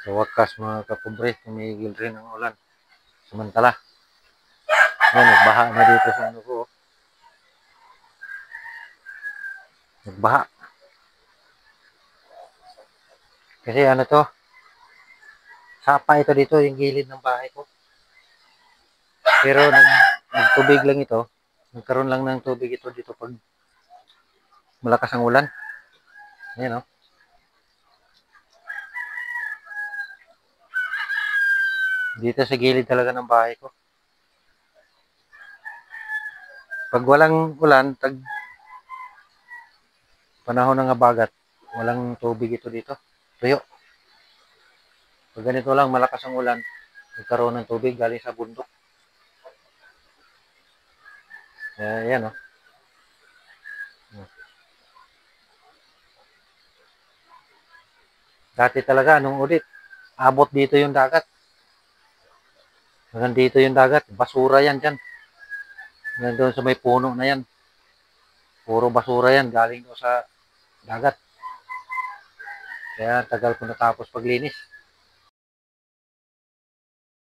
Sa wakas mga kapobre, tumigil rin ang ulan. Samantala, yan, nagbaha na dito sa ano ko. Nagbaha. Kasi ano to, sapa ito dito, yung gilid ng bahay ko. Pero nagtubig lang ito. Nagkaroon lang ng tubig ito dito pag malakas ang ulan. Ayan o. Dito sa gilid talaga ng bahay ko. Pag walang ulan, panahon ng habagat, walang tubig ito dito. Tuyo. Pag ganito lang, malakas ang ulan, nagkaroon ng tubig galing sa bundok. Ayan o. Dati talaga, nung ulit, abot dito yung dagat. Hanggang dito yung dagat. Basura yan dyan. Nandun sa may puno na yan. Puro basura yan. Galing doon sa dagat. Kaya tagal ko natapos paglinis.